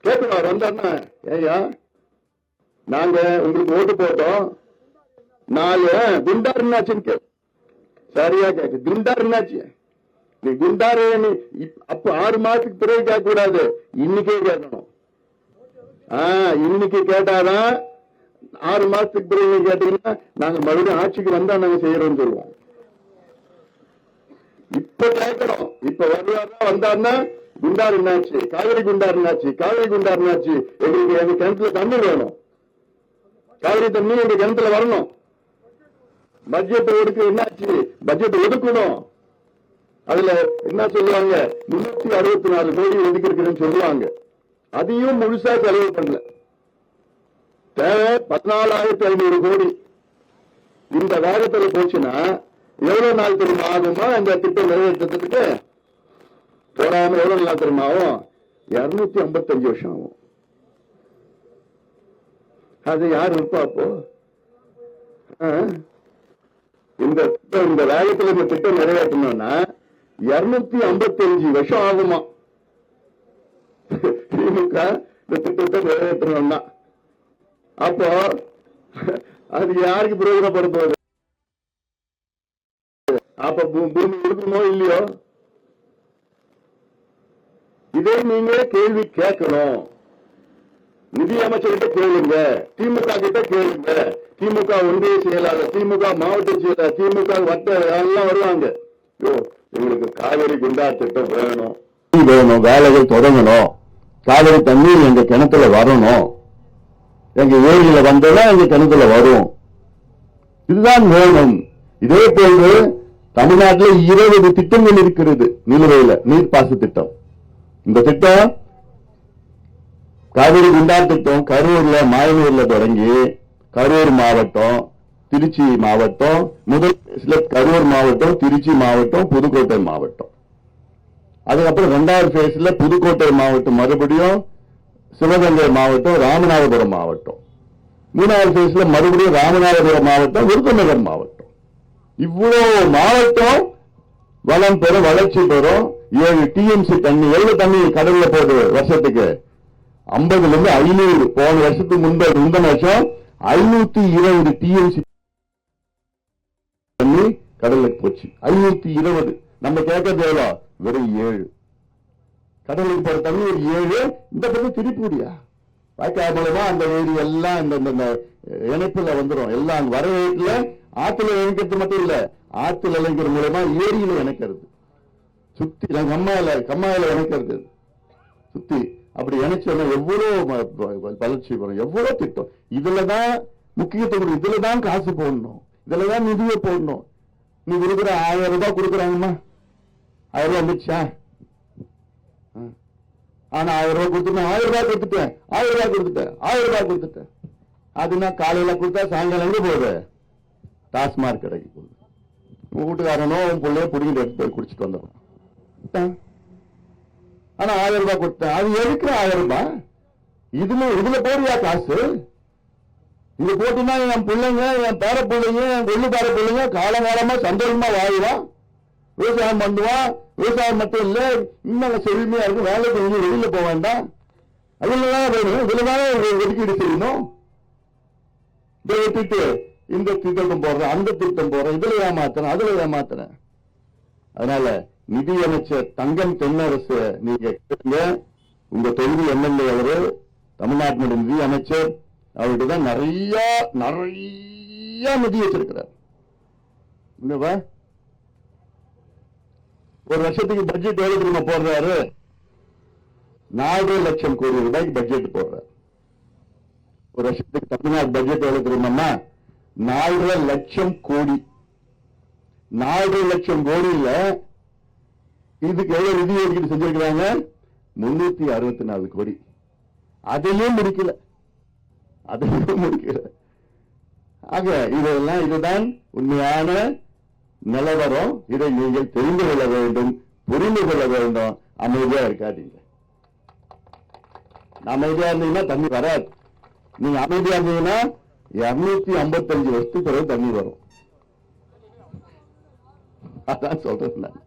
கேட்கணும் வந்தாருன்னா, ஏயா நாங்க உங்களுக்கு ஓட்டு போட்டோம், நாலு குண்டார் என்னாச்சுன்னு சரியா கேட்க, குண்டார் என்னாச்சு, நீ குண்டாரு அப்ப 6 மாசத்துக்கு பிறகு கேட்க கூடாது, இன்னைக்கே கேட்கணும். இன்னைக்கு கேட்டாதான் 6 மாசத்துக்கு பிறகு கேட்டீங்கன்னா நாங்க மறுபடியும் ஆட்சிக்கு வந்தா நாங்க செய்யறோம்னு சொல்லுவோம். இப்ப கேட்கணும். இப்ப வருவாரா வந்தாருன்னா குண்டார் என்னாச்சு, காவிரி குண்டார் என்னாச்சு, காவிரி குண்டார் என்னாச்சு, எங்களுக்கு எங்க கிணத்துல தண்ணி வேணும், காவிரி தண்ணி எங்க கிணத்துல வரணும், பட்ஜெட் ஒதுக்கு என்னாச்சு, பட்ஜெட் ஒதுக்கணும். அதுல என்ன சொல்லுவாங்க, 364 கோடி ஒதுக்கி இருக்குன்னு சொல்லுவாங்க. அதையும் முழுசா செலவு பண்ணல. தேவை 14,500 கோடி. இந்த வேகத்துல போச்சுன்னா எவ்வளவு நாள் தெரியுமா ஆகுமா இந்த திட்டம் நிறைவேற்றத்துக்கு? போடாம எவ்வளவு நாள் தெரியுமா ஆகும்? 255 வருஷம் ஆகும். அது யார் இருப்பா அப்போ? இந்த வேகத்துல இந்த திட்டம் நிறைவேற்றணும்னா 255 வருஷம் ஆகுமா திமுக இந்த திட்டத்தை நிறைவேற்றணும்னா? அப்போ அது யாருக்கு பிரயோஜனப்படுத்துவது? அப்ப பூமி இருக்குமோ இல்லையோ? இதே நீங்க கேள்வி கேட்கணும். நிதி அமைச்சர்கிட்ட கேளுங்க, திமுக கிட்ட கேளுங்க, திமுக ஒன்றிய செயலாளர், திமுக மாவட்ட செயலாளர், திமுக வட்ட எல்லாம் வருவாங்க. எங்களுக்கு காவிரி குண்டார் திட்டம் வேணும், வேலைகள் தொடங்கணும், காவிரி தண்ணீர் எங்க கிணத்துல வரணும், எங்க ஏரியில வந்தா எங்க கிணத்துல வரும், இதுதான் வேணும். இதே போன்று தமிழ்நாட்டில் 20 திட்டங்கள் இருக்கிறது நிலுவையில, நீர்ப்பாசன திட்டம். இந்த திட்டம் காவிரி குண்டார் திட்டம் கரூர்ல மாயனூர்ல தொடங்கி கரூர் மாவட்டம், திருச்சி மாவட்டம், முதல் கரூர் மாவட்டம், திருச்சி மாவட்டம், புதுக்கோட்டை மாவட்டம். அதுக்கப்புறம் 2வது பேஸ்ல புதுக்கோட்டை மாவட்டம், மறுபடியும் சிவகங்கை மாவட்டம், ராமநாதபுரம் மாவட்டம். 3வது பேஸ்ல மறுபடியும் ராமநாதபுரம் மாவட்டம், விருதுநகர் மாவட்டம். இவ்வளவு மாவட்டம் வளம் பெறும், வளர்ச்சி பெறும். 7 டிஎம்சி தண்ணி. எவ்வளவு தண்ணி கடல்ல போகுது வருஷத்துக்கு? 50ல இருந்து 500. போன வருஷத்துக்கு முந்தின வருஷம் 520 டிஎம்சி தண்ணி கடலுக்கு போச்சு. 520. நம்ம கேட்கறது எவ்வளோ? வெறும் 7. கடலுக்கு போற தண்ணி ஒரு 7. இந்த பக்கம் திருப்பூரியா வாய்க்கால் மூலமா அந்த ஏரி எல்லாம் இந்த இணைப்புல வந்துடும். எல்லாம் வரவேற்குல ஆத்துல இணைக்கிறது மட்டும் இல்ல, ஆத்துல இணைக்கிற மூலமா ஏரியில இணைக்கிறது, சுத்தி கம்மாயில இணைக்கிறது, சுத்தி அப்படி இணைச்சோன்னா எவ்வளவு வளர்ச்சி வரும், எவ்வளவு திட்டம். இதுலதான் முக்கியத்துவம், இதுலதான் காசு போடணும், இதுலதான் நிதியை போடணும். நீ கொடுக்குற 1000 ரூபாய் கொடுக்குறாங்கம்மா, 1000 ரூபாய் வந்துச்சா? ஆனா 1000 ரூபாய் கொடுத்துட்டேன், 1000 ரூபாய் கொடுத்துட்டேன், 1000 ரூபாய் கொடுத்துட்டேன், 1000 ரூபாய் கொடுத்துட்டேன். அதுனா காலையில கொடுத்தா சாயங்காலம் எங்க போகுது? டாஸ்மார்க் கடைக்கு போகுது. வீட்டுக்காரனோ பிள்ளைய பிடிக்கிட்டு எடுத்து போய் குடிச்சிட்டு வந்துடும். ஆனா 1000 ரூபாய் கொடுத்தேன். அது எதுக்கு 1000 ரூபாய்? இதுல போறியா காசு? இது போட்டுனா என் பிள்ளைங்க, என் பேர பிள்ளைங்க, என் கொள்ளு பேர பிள்ளைங்க காலகாலமா சந்தோஷமா வாழ்வான், விவசாயம் பண்ணுவான். விவசாயம் மட்டும் இல்ல, இன்னும் செழுமையா இருக்கும், வேலை செஞ்சு வெளியில போக வேண்டாம். அதுலதான் வேணும், இதுலதானே ஒதுக்கீடு செய்யணும். இதை விட்டுட்டு இந்த திட்டம் போடுறேன், அந்த திட்டம் போடுறேன், இதுல ஏமாத்துறேன், அதுல ஏமாத்துறேன். அதனால நிதியமைச்சர் தங்கம் தென்னரசு நீங்க கேளுங்க. உங்க தொகுதி எம்எல்ஏ அவரு, தமிழ்நாட்டினுடைய நிதி அமைச்சர், அவர்கிட்ட தான் நிறைய நிதி வச்சிருக்கிறார். ஒரு வருஷத்துக்கு பட்ஜெட் எவ்வளவு தெரியுமா போடுறாரு? 4 லட்சம் கோடி ரூபாய்க்கு பட்ஜெட் போடுறாரு. ஒரு வருஷத்துக்கு தமிழ்நாடு பட்ஜெட் எவ்வளவு தெரியுமா? 4.5 லட்சம் கோடி. 4 லட்சம் கோடியில இதுக்கு எவ்வளவு நிதி ஒதுக்கீடு செஞ்சிருக்கிறாங்க? 364 கோடி. அதையும் முடிக்கல. ஆக இதெல்லாம், இதுதான் உண்மையான நிலவரம். இதை நீங்கள் தெரிந்து கொள்ள வேண்டும், புரிந்து கொள்ள வேண்டும். அமைதியா இருக்காதீங்க. அமைதியா இருந்தீங்கன்னா தண்ணி வராது. நீங்க அமைதியா இருந்தீங்கன்னா 255 வருஷத்துக்கு பிறகு தண்ணி வரும். அதான் சொல்றேன் நான்.